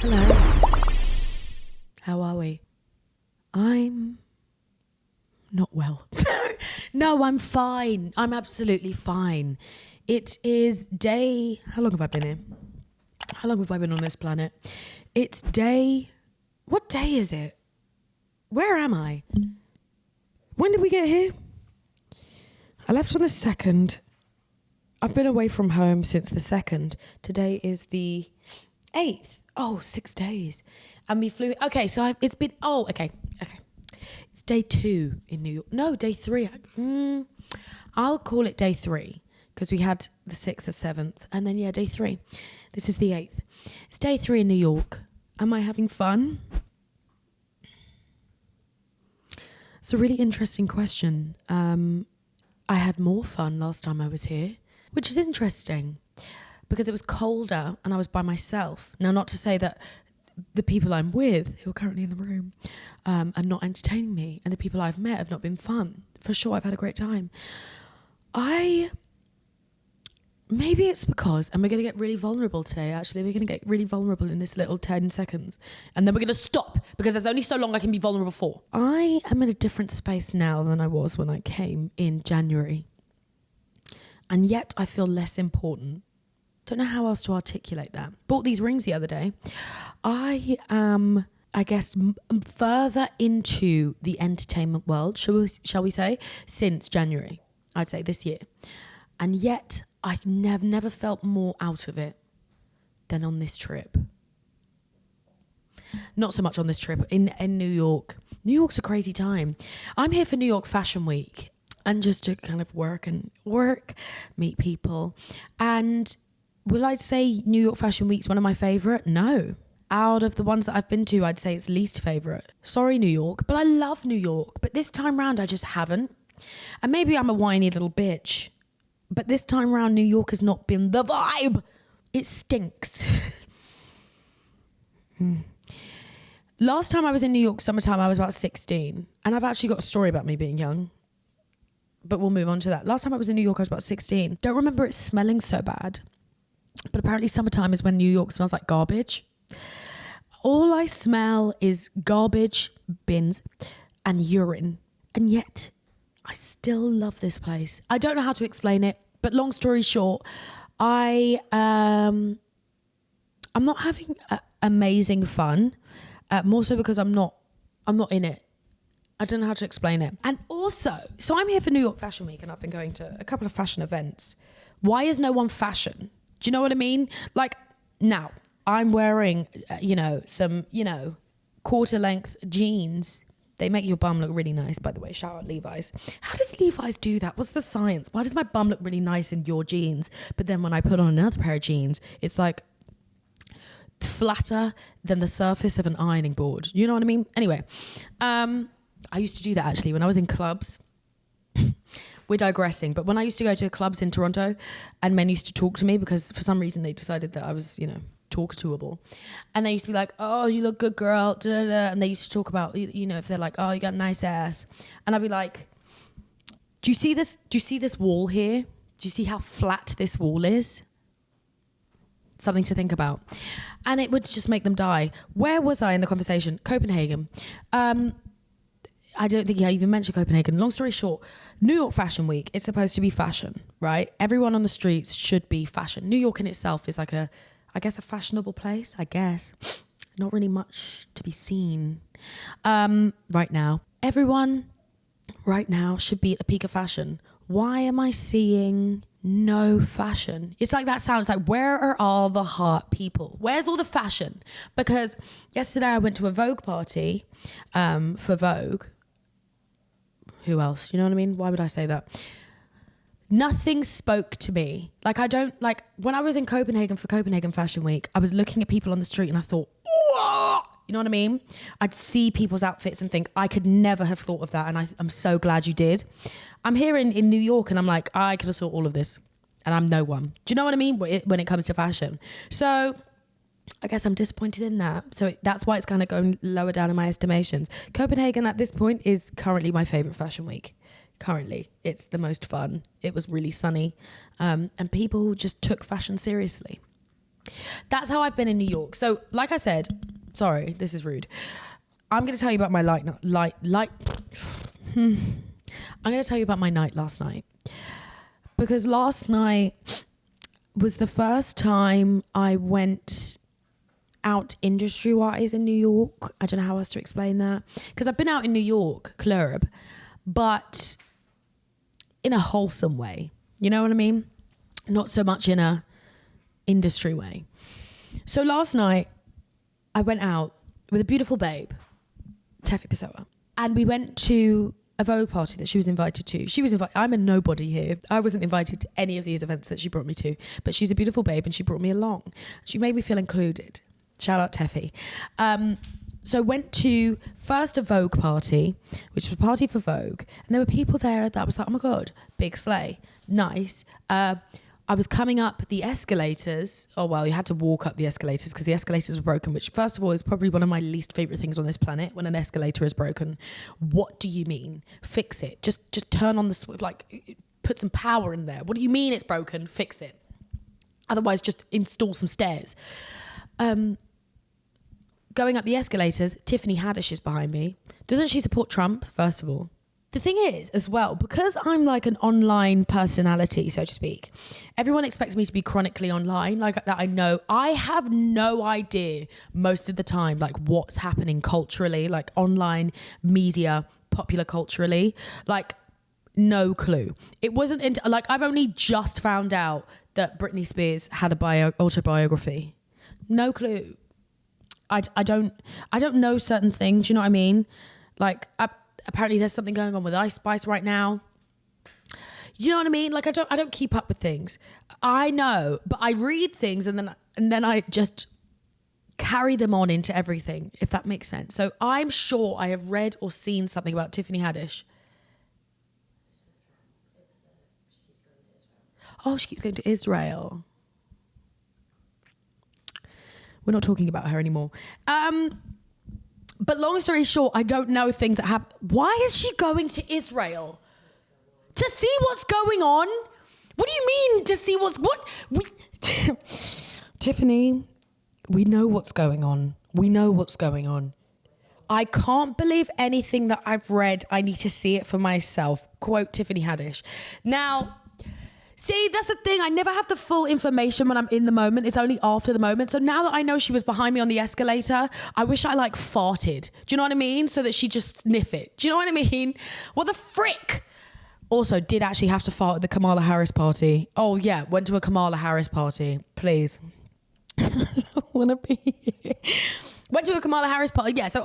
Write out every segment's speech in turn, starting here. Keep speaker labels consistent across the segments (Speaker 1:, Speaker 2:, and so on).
Speaker 1: Hello. How are we? I'm not well. No, I'm fine. I'm absolutely fine. It is day... How long have I been here? How long have I been on this planet? It's day... What day is it? Where am I? When did we get here? I left on the 2nd. I've been away from home since the 2nd. Today is the 8th. Oh, 6 days. And we flew... Okay, so it's been... Oh, okay. It's day 2 in New York. No, day 3. I'll call it day 3 because we had the 6th, the 7th, and then, day 3. This is the 8th. It's day 3 in New York. Am I having fun? It's a really interesting question. I had more fun last time I was here, which is interesting because it was colder and I was by myself. Now, not to say that the people I'm with, who are currently in the room, are not entertaining me, and the people I've met have not been fun. For sure, I've had a great time. Maybe it's because, and we're going to get really vulnerable today, actually. We're going to get really vulnerable in this little 10 seconds. And then we're going to stop, because there's only so long I can be vulnerable for. I am in a different space now than I was when I came in January. And yet I feel less important. Don't know how else to articulate that. Bought these rings the other day. I am, I guess, further into the entertainment world, shall we say, since January, I'd say this year. And yet I never felt more out of it than on this trip. Not so much on this trip, in New York. New York's a crazy time. I'm here for New York Fashion Week and just to kind of work, meet people. And will I say New York Fashion Week's one of my favourite? No. Out of the ones that I've been to, I'd say it's least favourite. Sorry, New York, but I love New York. But this time round, I just haven't. And maybe I'm a whiny little bitch. But this time round, New York has not been the vibe. It stinks. Last time I was in New York summertime, I was about 16. And I've actually got a story about me being young. But we'll move on to that. Last time I was in New York, I was about 16. Don't remember it smelling so bad. But apparently summertime is when New York smells like garbage. All I smell is garbage bins and urine. And yet I still love this place. I don't know how to explain it, but long story short, I'm not having amazing fun, more so because I'm not in it. I don't know how to explain it. And also, so I'm here for New York Fashion Week and I've been going to a couple of fashion events. Why is no one fashion? Do you know what I mean? Like, now I'm wearing, some, quarter length jeans. They make your bum look really nice, by the way. Shout out Levi's. How does Levi's do that? What's the science? Why does my bum look really nice in your jeans? But then when I put on another pair of jeans, it's like flatter than the surface of an ironing board. You know what I mean? Anyway, I used to do that actually when I was in clubs. We're digressing, but when I used to go to clubs in Toronto and men used to talk to me because for some reason they decided that I was, talk toable. And they used to be like, oh, you look good, girl. Da, da, da. And they used to talk about, if they're like, oh, you got a nice ass. And I'd be like, do you see this wall here? Do you see how flat this wall is? Something to think about. And it would just make them die. Where was I in the conversation? Copenhagen. I don't think I even mentioned Copenhagen. Long story short, New York Fashion Week is supposed to be fashion, right? Everyone on the streets should be fashion. New York in itself is like a fashionable place, I guess. Not really much to be seen right now. Everyone right now should be at the peak of fashion. Why am I seeing no fashion? It's like that sounds like, where are all the hot people? Where's all the fashion? Because yesterday I went to a Vogue party for Vogue. Who else? You know what I mean? Why would I say that? Nothing spoke to me. When I was in Copenhagen for Copenhagen Fashion Week, I was looking at people on the street and I thought, whoa! You know what I mean? I'd see people's outfits and think, I could never have thought of that. And I'm so glad you did. I'm here in New York and I'm like, I could have thought all of this and I'm no one. Do you know what I mean? When it comes to fashion. So I guess I'm disappointed in that. So that's why it's kind of going lower down in my estimations. Copenhagen at this point is currently my favorite fashion week. Currently, it's the most fun. It was really sunny. And people just took fashion seriously. That's how I've been in New York. So, like I said, sorry, this is rude. I'm going to tell you about my I'm going to tell you about my night last night. Because last night was the first time I went out industry-wise in New York. I don't know how else to explain that. Because I've been out in New York, club, but in a wholesome way. You know what I mean? Not so much in a industry way. So last night, I went out with a beautiful babe, Tefi Pessoa, and we went to a Vogue party that she was invited to. She was invited. I'm a nobody here. I wasn't invited to any of these events that she brought me to, but she's a beautiful babe and she brought me along. She made me feel included. Shout out Tefi. So went to first a Vogue party, which was a party for Vogue, and there were people there that was like, oh my God, big slay, nice. I was coming up the escalators. Oh, well, you had to walk up the escalators because the escalators were broken, which first of all is probably one of my least favorite things on this planet. When an escalator is broken, what do you mean? Fix it. Just turn on the, put some power in there. What do you mean it's broken? Fix it. Otherwise, just install some stairs. Going up the escalators, Tiffany Haddish is behind me. Doesn't she support Trump, first of all? The thing is, as well, because I'm like an online personality, so to speak, everyone expects me to be chronically online, like that. I know I have no idea most of the time, like what's happening culturally, like online media, popular culturally, like no clue. It wasn't like I've only just found out that Britney Spears had a autobiography. No clue. I don't know certain things. You know what I mean? Like. Apparently there's something going on with Ice Spice right now. You know what I mean? Like I don't keep up with things. I know, but I read things and then I just carry them on into everything, if that makes sense. So I'm sure I have read or seen something about Tiffany Haddish. Oh, she keeps going to Israel. We're not talking about her anymore. But long story short, I don't know things that happen. Why is she going to Israel? To see what's going on? What do you mean to see Tiffany, we know what's going on. We know what's going on. I can't believe anything that I've read. I need to see it for myself. Quote Tiffany Haddish. Now, see, that's the thing. I never have the full information when I'm in the moment. It's only after the moment. So now that I know she was behind me on the escalator, I wish I like farted. Do you know what I mean? So that she just sniff it. Do you know what I mean? What the frick? Also, did actually have to fart at the Kamala Harris party. Oh yeah, went to a Kamala Harris party. Please. I don't want to be here. Went to a Kamala Harris party. Yeah, so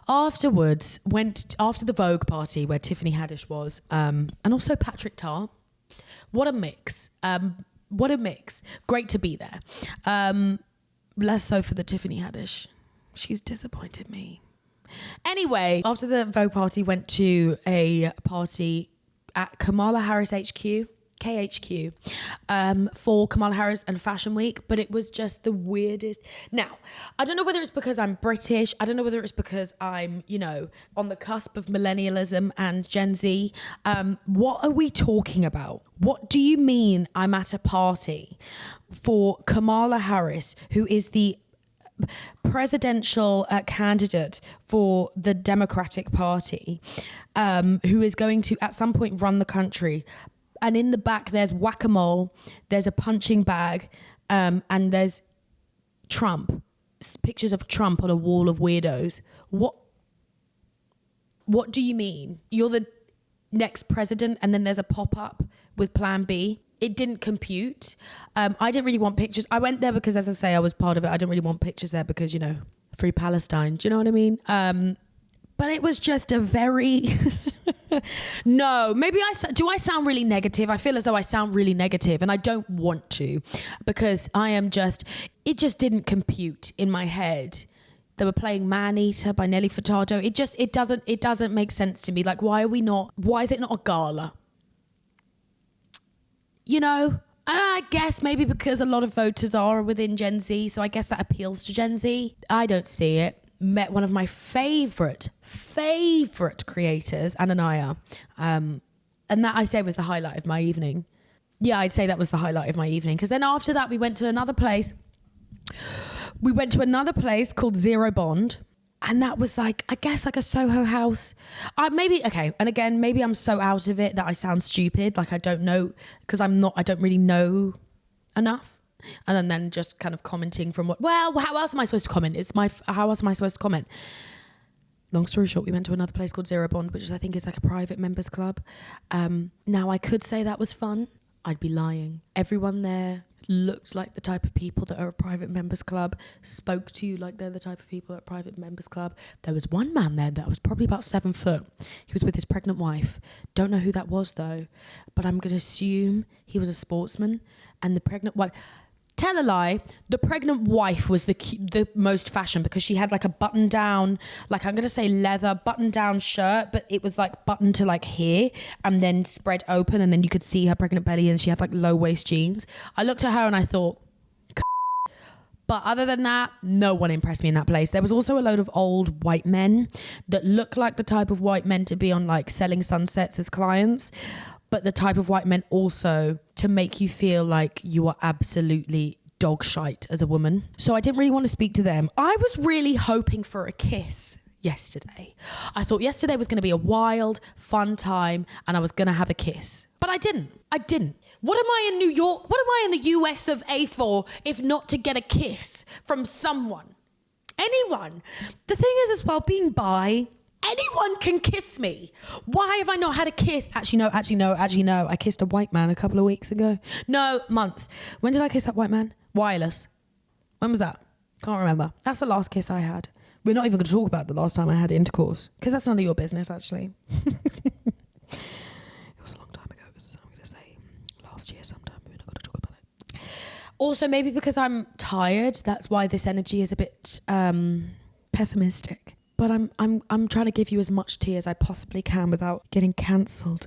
Speaker 1: afterwards, went after the Vogue party where Tiffany Haddish was, and also Patrick Tar. What a mix. What a mix. Great to be there. Less so for the Tiffany Haddish. She's disappointed me. Anyway, after the Vogue party, went to a party at Kamala Harris HQ, KHQ, for Kamala Harris and Fashion Week, but it was just the weirdest. Now, I don't know whether it's because I'm British. I don't know whether it's because I'm, on the cusp of millennialism and Gen Z. What are we talking about? What do you mean I'm at a party for Kamala Harris, who is the presidential candidate for the Democratic Party, who is going to at some point run the country? And in the back, there's whack-a-mole, there's a punching bag, and there's Trump, pictures of Trump on a wall of weirdos. What do you mean? You're the next president, and then there's a pop-up with Plan B. It didn't compute. I didn't really want pictures. I went there because, as I say, I was part of it. I didn't really want pictures there because, free Palestine. Do you know what I mean? But it was just a very... No, maybe I sound really negative? I feel as though I sound really negative, and I don't want to, because it just didn't compute in my head. They were playing Man Eater by Nelly Furtado. It doesn't make sense to me. Like, why is it not a gala? And I guess maybe because a lot of voters are within Gen Z, so I guess that appeals to Gen Z. I don't see it. Met one of my favorite creators, Ananaya. And that, I say, was the highlight of my evening. Yeah, I'd say that was the highlight of my evening. Because then after that, we went to another place. We went to another place called Zero Bond. And that was like, I guess like a Soho house. And again, maybe I'm so out of it that I sound stupid. Like I don't know, because I don't really know enough. And then just kind of commenting from how else am I supposed to comment? How else am I supposed to comment? Long story short, we went to another place called Zero Bond, which I think is like a private members club. Now I could say that was fun. I'd be lying. Everyone there looked like the type of people that are a private members club, spoke to you like they're the type of people at a private members club. There was one man there that was probably about 7 foot. He was with his pregnant wife. Don't know who that was though, but I'm going to assume he was a sportsman, and the pregnant wife... Tell a lie, the pregnant wife was the most fashion, because she had like a button down, like I'm going to say leather button down shirt, but it was like buttoned to like here and then spread open, and then you could see her pregnant belly, and she had like low waist jeans. I looked at her and I thought, but other than that, no one impressed me in that place. There was also a load of old white men that looked like the type of white men to be on like Selling Sunsets as clients, but the type of white men also to make you feel like you are absolutely dog shite as a woman. So I didn't really want to speak to them. I was really hoping for a kiss yesterday. I thought yesterday was going to be a wild, fun time and I was going to have a kiss. But I didn't. What am I in New York? What am I in the US of A for if not to get a kiss from someone? Anyone. The thing is as well, being bi... anyone can kiss me. Why have I not had a kiss? Actually, no. I kissed a white man a couple of weeks ago. No, months. When did I kiss that white man? Wireless. When was that? Can't remember. That's the last kiss I had. We're not even going to talk about the last time I had intercourse, because that's none of your business, actually. It was a long time ago, so I'm going to say last year sometime. We're not going to talk about it. Also, maybe because I'm tired, that's why this energy is a bit pessimistic. But I'm trying to give you as much tea as I possibly can without getting cancelled.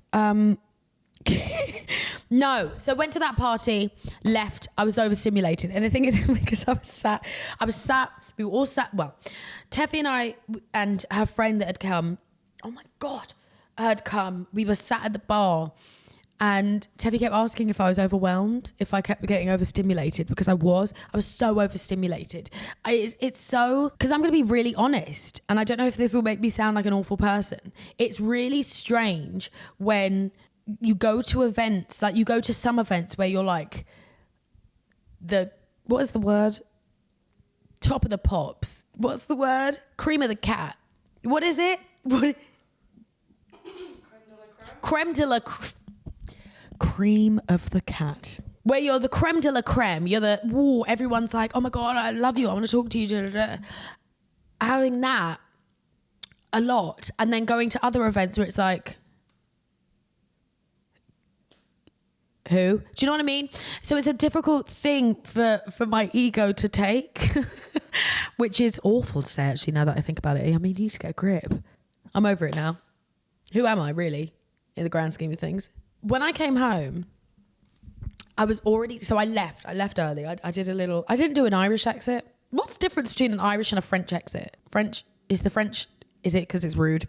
Speaker 1: No. So went to that party, left. I was overstimulated. And the thing is, because I was sat, we were all sat, well, Teffy and I and her friend that had come, oh my God, had come. We were sat at the bar. And Teffy kept asking if I was overwhelmed, if I kept getting overstimulated, because I was so overstimulated. It's so, because I'm going to be really honest, and I don't know if this will make me sound like an awful person. It's really strange when you go to events, like you go to some events where you're like what is the word? Top of the pops. What's the word? Cream of the cat. What is it? Creme de la creme. Cream of the cat. Where you're the creme de la creme. You're everyone's like, oh my God, I love you. I want to talk to you. Da, da, da. Having that a lot, and then going to other events where it's like, who? Do you know what I mean? So it's a difficult thing for my ego to take, which is awful to say actually now that I think about it. I mean, you need to get a grip. I'm over it now. Who am I really in the grand scheme of things? When I came home, I was already, so I left early. I didn't do an Irish exit. What's the difference between an Irish and a French exit? Is it because it's rude?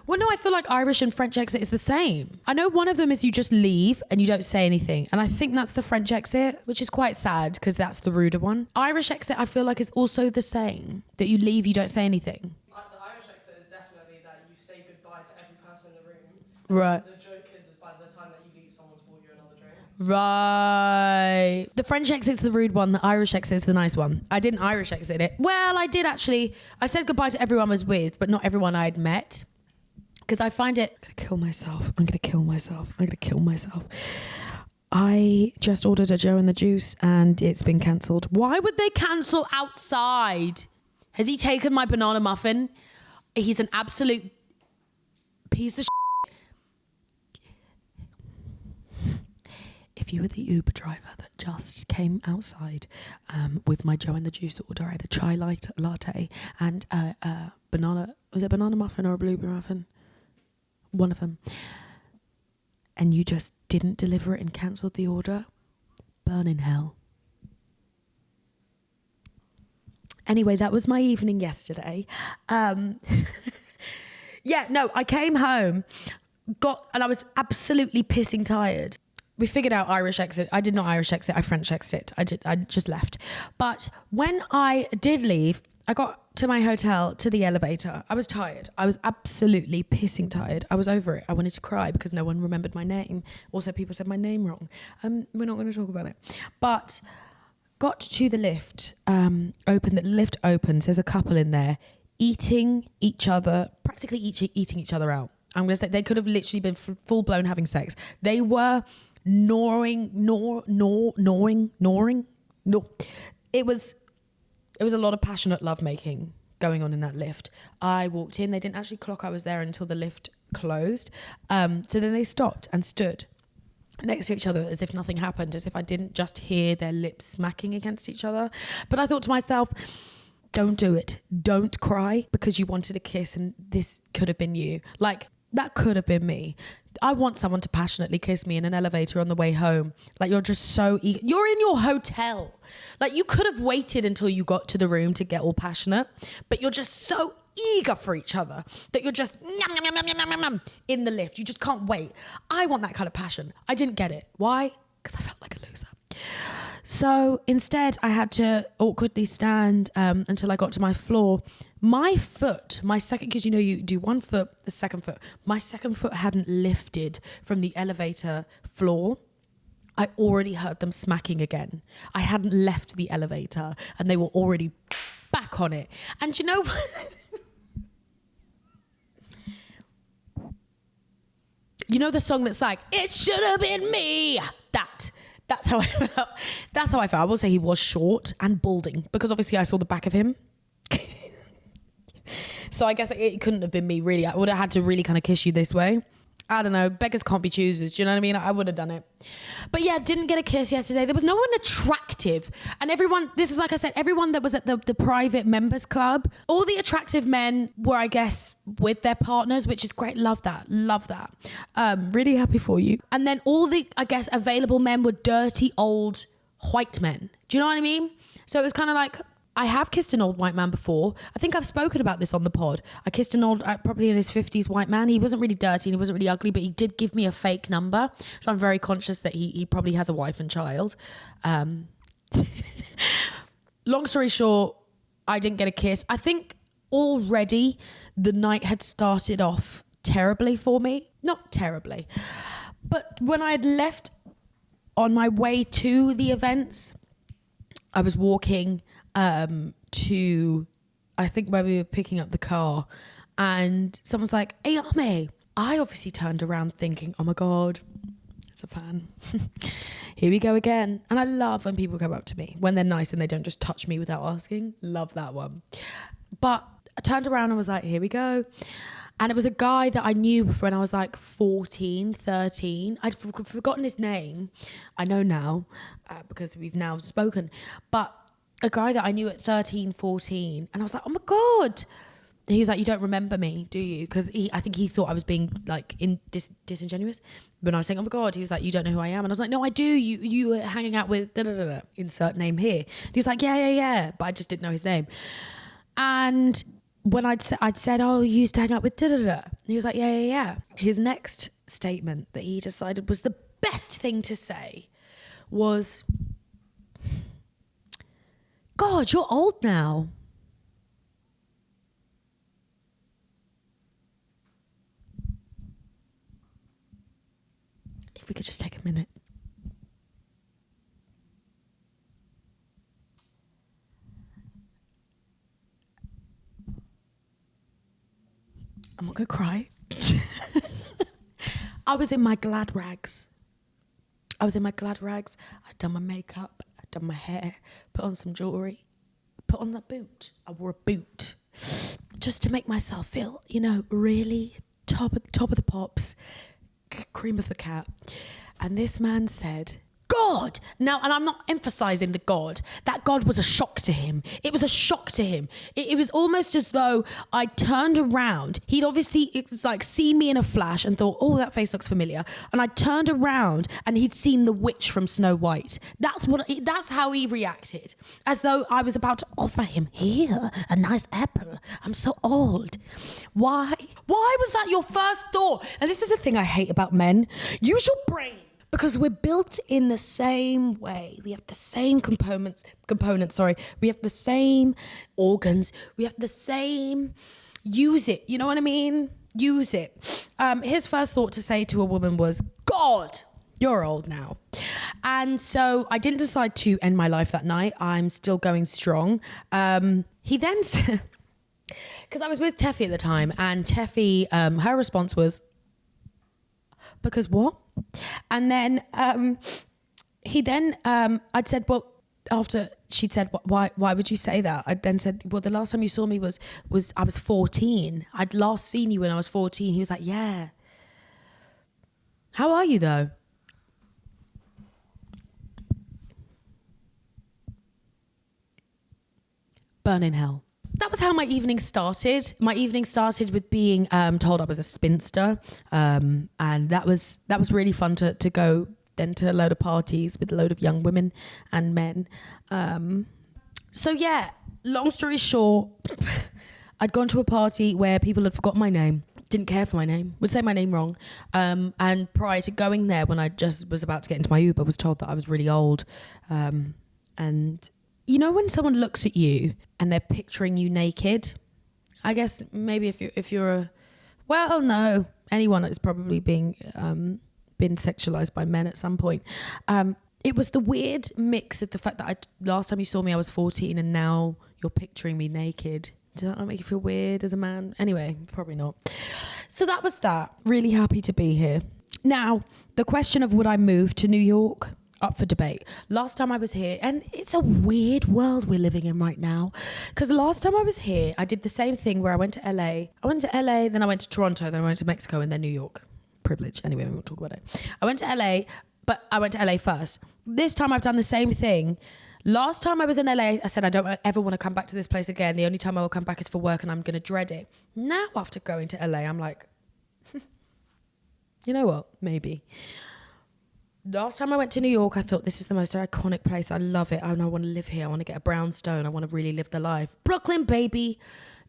Speaker 1: Well, no, I feel like Irish and French exit is the same. I know one of them is you just leave and you don't say anything. And I think that's the French exit, which is quite sad because that's the ruder one. Irish exit, I feel like is also the same, that you leave, you don't say anything.
Speaker 2: The Irish exit is definitely that you say goodbye to every person in the room.
Speaker 1: Right.
Speaker 2: The joke is by the time that you leave, someone's bought you another drink.
Speaker 1: Right. The French exit's the rude one. The Irish exit's the nice one. I didn't Irish exit it. Well, I did actually. I said goodbye to everyone I was with, but not everyone I'd met. Because I find it... I'm going to kill myself. I just ordered a Joe and the Juice and it's been cancelled. Why would they cancel outside? Has he taken my banana muffin? He's an absolute piece of shit. If you were the Uber driver that just came outside with my Joe and the Juice order, I had a chai latte and a banana... Was it a banana muffin or a blueberry muffin? One of them. And you just didn't deliver it and cancelled the order? Burn in hell. Anyway, that was my evening yesterday. I came home, and I was absolutely pissing tired. We figured out Irish exit. I did not Irish exit. I French exit. I just left. But when I did leave, I got to my hotel, to the elevator. I was tired. I was absolutely pissing tired. I was over it. I wanted to cry because no one remembered my name. Also, people said my name wrong. We're not going to talk about it. But got to the lift. The lift opens. There's a couple in there eating each other, practically eating each other out. I'm going to say they could have literally been full blown having sex. They were gnawing. It was a lot of passionate lovemaking going on in that lift. I walked in. They didn't actually clock I was there until the lift closed. So then they stopped and stood next to each other as if nothing happened, as if I didn't just hear their lips smacking against each other. But I thought to myself, don't do it. Don't cry because you wanted a kiss and this could have been you. Like, that could have been me. I want someone to passionately kiss me in an elevator on the way home. Like, you're just so eager. You're in your hotel. Like, you could have waited until you got to the room to get all passionate, but you're just so eager for each other that you're just in the lift. You just can't wait. I want that kind of passion. I didn't get it. Why? Because I felt like a loser. So instead, I had to awkwardly stand until I got to my floor. My foot, my second, because you know you do one foot, the second foot. My second foot hadn't lifted from the elevator floor. I already heard them smacking again. I hadn't left the elevator and they were already back on it. And you know what? You know the song that's like, it should have been me. That's how I felt. That's how I felt. I will say he was short and balding because obviously I saw the back of him. So I guess it couldn't have been me really. I would have had to really kind of kiss you this way. I don't know. Beggars can't be choosers. Do you know what I mean? I would have done it. But yeah, didn't get a kiss yesterday. There was no one attractive. And everyone, this is like I said, everyone that was at the private members club, all the attractive men were, I guess, with their partners, which is great. Love that. Love that. Really happy for you. And then all the, I guess, available men were dirty old white men. Do you know what I mean? So it was kind of like, I have kissed an old white man before. I think I've spoken about this on the pod. I kissed an old, probably in his 50s white man. He wasn't really dirty and he wasn't really ugly, but he did give me a fake number. So I'm very conscious that he probably has a wife and child. Long story short, I didn't get a kiss. I think already the night had started off terribly for me. Not terribly. But when I had left on my way to the events, I was walking to, I think where we were picking up the car, and someone's like, Ayame. I obviously turned around thinking, oh my God, it's a fan. Here we go again. And I love when people come up to me, when they're nice and they don't just touch me without asking. Love that one. But I turned around and was like, here we go. And it was a guy that I knew when I was like 14, 13. I'd forgotten his name. I know now because we've now spoken. But a guy that I knew at 13, 14. And I was like, oh my God. He was like, you don't remember me, do you? Because I think he thought I was being like disingenuous. When I was saying, oh my God, he was like, you don't know who I am. And I was like, no, I do. You were hanging out with da-da-da-da. Insert name here. And he was like, yeah. But I just didn't know his name. And when I'd said, oh, you used to hang out with da-da-da. And he was like, yeah. His next statement that he decided was the best thing to say was, God, you're old now. If we could just take a minute. I'm not going to cry. I was in my glad rags. I'd done my makeup. Done my hair, put on some jewellery, put on a boot. I wore a boot just to make myself feel, really top of the pops, cream of the cat. And this man said, God. Now, and I'm not emphasising the God. That God was a shock to him. It was a shock to him. It was almost as though I turned around. He'd obviously, it's like, seen me in a flash and thought, oh, that face looks familiar. And I turned around and he'd seen the witch from Snow White. That's how he reacted. As though I was about to offer him, here, a nice apple. I'm so old. Why was that your first thought? And this is the thing I hate about men. Use your brain. because we're built in the same way. We have the same components, we have the same organs, we have the same, use it, you know what I mean? Use it. His first thought to say to a woman was, God, you're old now. And so I didn't decide to end my life that night. I'm still going strong. He then said, because I was with Teffy at the time, and Teffy, her response was, because what? And then he then, I'd said, well, after she'd said, why would you say that? I then said, well, the last time you saw me was I was 14. I'd last seen you when I was 14. He was like, yeah. How are you though? Burn in hell. That was how my evening started. My evening started with being told I was a spinster, and that was really fun to go then to a load of parties with a load of young women and men. So yeah, long story short, I'd gone to a party where people had forgotten my name, didn't care for my name, would say my name wrong, and prior to going there, when I just was about to get into my Uber, was told that I was really old, and you know when someone looks at you and they're picturing you naked? I guess maybe if you're a, well, no, anyone is probably been sexualized by men at some point. It was the weird mix of the fact that last time you saw me I was 14 and now you're picturing me naked. Does that not make you feel weird as a man? Anyway, probably not. So that was that. Really happy to be here. Now, the question of would I move to New York? Up for debate. Last time I was here, and it's a weird world we're living in right now, because last time I was here, I did the same thing where I went to LA. Then I went to Toronto, then I went to Mexico, and then New York. Privilege. Anyway, we won't talk about it. I went to LA, but I went to LA first. This time I've done the same thing. Last time I was in LA, I said I don't ever want to come back to this place again. The only time I will come back is for work, and I'm going to dread it. Now, after going to LA, I'm like, you know what? Maybe. Last time I went to New York, I thought this is the most iconic place. I love it. I want to live here. I want to get a brownstone. I want to really live the life. Brooklyn, baby.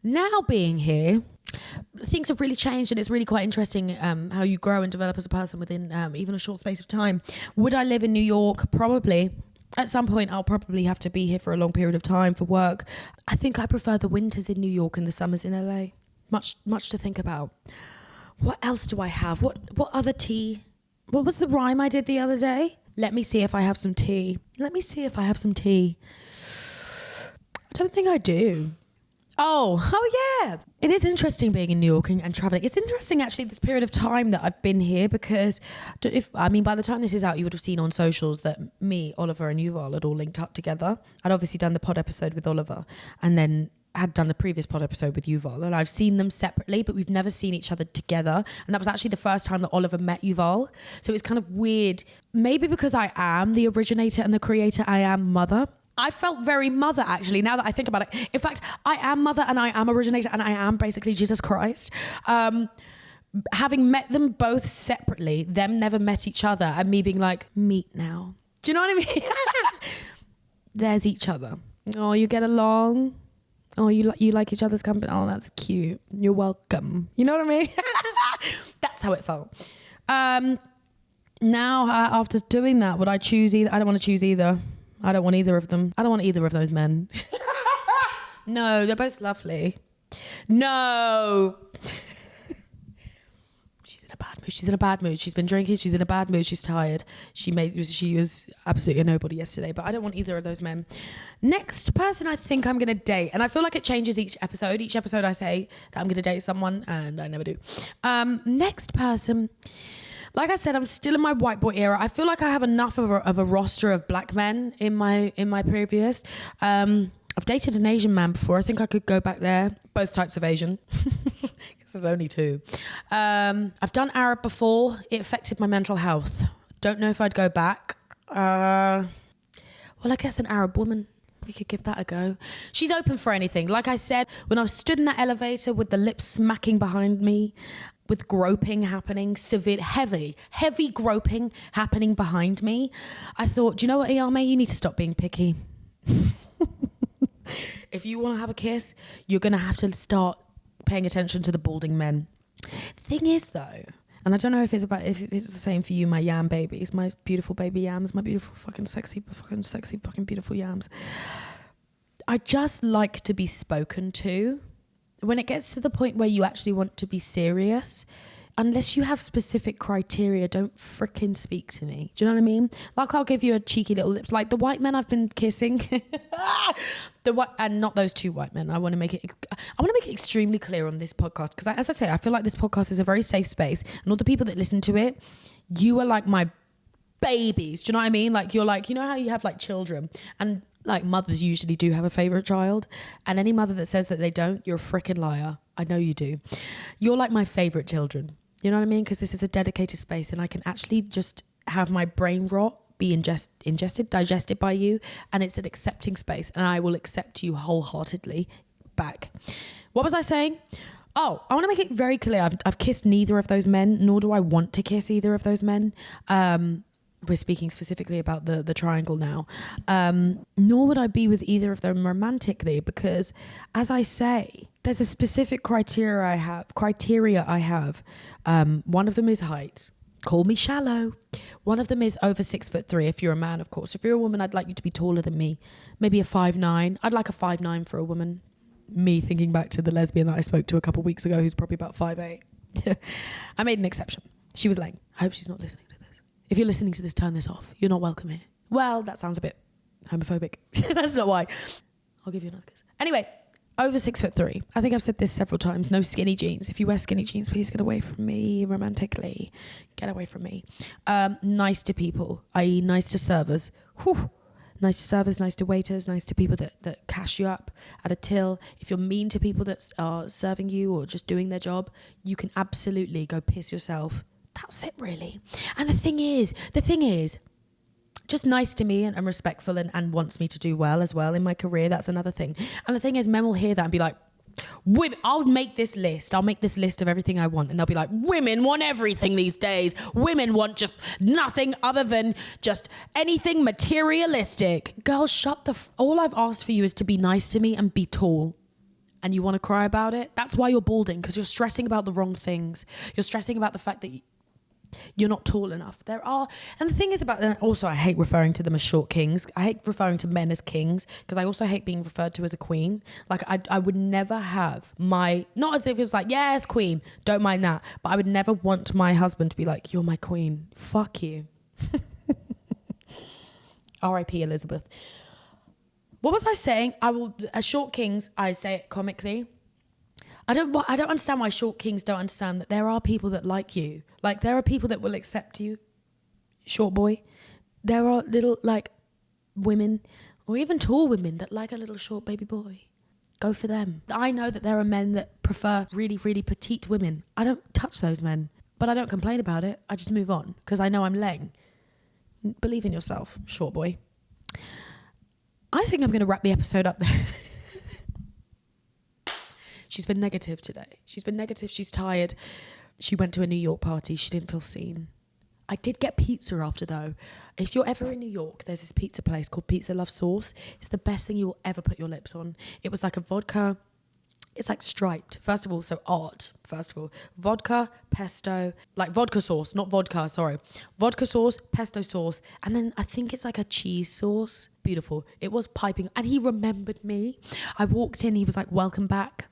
Speaker 1: Now being here, things have really changed, and it's really quite interesting how you grow and develop as a person within even a short space of time. Would I live in New York? Probably. At some point, I'll probably have to be here for a long period of time for work. I think I prefer the winters in New York and the summers in LA. Much to think about. What else do I have? What other tea? What was the rhyme I did the other day? Let me see if I have some tea. I don't think I do. Oh yeah. It is interesting being in New York and traveling. It's interesting actually this period of time that I've been here, because by the time this is out, you would have seen on socials that me, Oliver and Yuval had all linked up together. I'd obviously done the pod episode with Oliver and then had done the previous pod episode with Yuval, and I've seen them separately, but we've never seen each other together. And that was actually the first time that Oliver met Yuval. So it's kind of weird, maybe because I am the originator and the creator. I am mother. I felt very mother, actually, now that I think about it. In fact, I am mother and I am originator and I am basically Jesus Christ. Having met them both separately, them never met each other, and me being like, meet now. Do you know what I mean? There's each other. Oh, you get along. Oh, you like each other's company. Oh, that's cute. You're welcome. You know what I mean? That's how it felt. Now, after doing that, would I choose either? I don't want to choose either. I don't want either of them. I don't want either of those men. No, they're both lovely. No. She's in a bad mood. She's been drinking. She's in a bad mood. She's tired. She was absolutely a nobody yesterday, but I don't want either of those men. Next person I think I'm going to date, and I feel like it changes each episode. Each episode I say that I'm going to date someone, and I never do. Next person, like I said, I'm still in my white boy era. I feel like I have enough of a roster of black men in my previous. I've dated an Asian man before. I think I could go back there. Both types of Asian. Because there's only two. I've done Arab before. It affected my mental health. Don't know if I'd go back. Well, I guess an Arab woman. We could give that a go. She's open for anything. Like I said, when I stood in that elevator with the lips smacking behind me, with groping happening, severe, heavy groping happening behind me, I thought, do you know what, Ayame? You need to stop being picky. If you want to have a kiss, you're going to have to start paying attention to the balding men. The thing is, though, And I don't know if it's the same for you, my yam babies, my beautiful baby yams, my beautiful fucking sexy fucking beautiful yams. I just like to be spoken to. When it gets to the point where you actually want to be serious, unless you have specific criteria, don't fricking speak to me. Do you know what I mean? Like, I'll give you a cheeky little lips. Like the white men I've been kissing, and not those two white men. I want to make it extremely clear on this podcast, because as I say, I feel like this podcast is a very safe space, and all the people that listen to it, you are like my babies. Do you know what I mean? Like, you're like, you know how you have like children, and like mothers usually do have a favorite child, and any mother that says that they don't, you're a freaking liar. I know you do. You're like my favorite children. You know what I mean? Because this is a dedicated space, and I can actually just have my brain rot be digested by you, and it's an accepting space, and I will accept you wholeheartedly back. What was I saying? Oh, I want to make it very clear. I've kissed neither of those men, nor do I want to kiss either of those men. We're speaking specifically about the triangle now. Nor would I be with either of them romantically, because, as I say, there's a specific criteria I have. One of them is height. Call me shallow. One of them is over 6'3" if you're a man, of course. If you're a woman, I'd like you to be taller than me. Maybe a 5'9". I'd like a 5'9" for a woman. Me thinking back to the lesbian that I spoke to a couple of weeks ago, who's probably about 5'8". I made an exception. She was lame. I hope she's not listening to this. If you're listening to this, turn this off. You're not welcome here. Well, that sounds a bit homophobic. That's not why. I'll give you another kiss. Anyway, over 6'3". I think I've said this several times. No skinny jeans. If you wear skinny jeans, please get away from me romantically. Get away from me. Nice to people, i.e. nice to servers. Whew. Nice to servers, nice to waiters, nice to people that cash you up at a till. If you're mean to people that are serving you or just doing their job, you can absolutely go piss yourself. That's it, really. And the thing is, just nice to me and respectful and wants me to do well as well in my career. That's another thing. And the thing is, men will hear that and be like, women, I'll make this list of everything I want, and they'll be like, women want everything these days. Women want just nothing other than just anything materialistic. Girl, all I've asked for you is to be nice to me and be tall. And you want to cry about it? That's why you're balding, because you're stressing about the wrong things. You're stressing about the fact that you're not tall enough. And the thing is also I hate referring to them as short kings. I hate referring to men as kings, because I also hate being referred to as a queen. Like, I would never have not as if it's like, yes, queen, don't mind that, but I would never want my husband to be like, you're my queen. Fuck you. R.I.P. Elizabeth. What was I saying? As short kings, I say it comically. I don't understand why short kings don't understand that there are people that like you. Like, there are people that will accept you, short boy. There are little, like, women or even tall women that like a little short baby boy. Go for them. I know that there are men that prefer really, really petite women. I don't touch those men, but I don't complain about it. I just move on, because I know I'm laying. Believe in yourself, short boy. I think I'm going to wrap the episode up there. She's been negative today. She's tired. She went to a New York party. She didn't feel seen. I did get pizza after, though. If you're ever in New York, there's this pizza place called Pizza Love Sauce. It's the best thing you will ever put your lips on. It was like a vodka. It's like striped. First of all, so odd. Vodka, pesto, like vodka sauce, not vodka, sorry. Vodka sauce, pesto sauce, and then I think it's like a cheese sauce. Beautiful. It was piping, and he remembered me. I walked in, he was like, welcome back.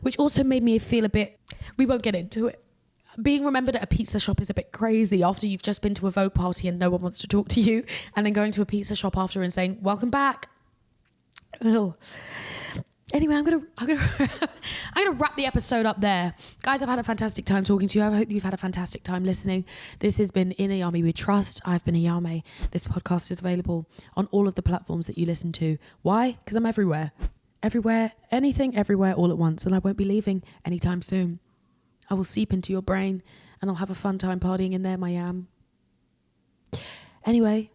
Speaker 1: Which also made me feel a bit, we won't get into it. Being remembered at a pizza shop is a bit crazy after you've just been to a Vogue party and no one wants to talk to you, and then going to a pizza shop after and saying, welcome back. Ugh. Anyway, I'm gonna wrap the episode up there. Guys, I've had a fantastic time talking to you. I hope you've had a fantastic time listening. This has been In Ayame We Trust. I've been Ayame. This podcast is available on all of the platforms that you listen to. Why? Because I'm everywhere. Everywhere, anything, everywhere, all at once. And I won't be leaving anytime soon. I will seep into your brain and I'll have a fun time partying in there, my yam. Anyway,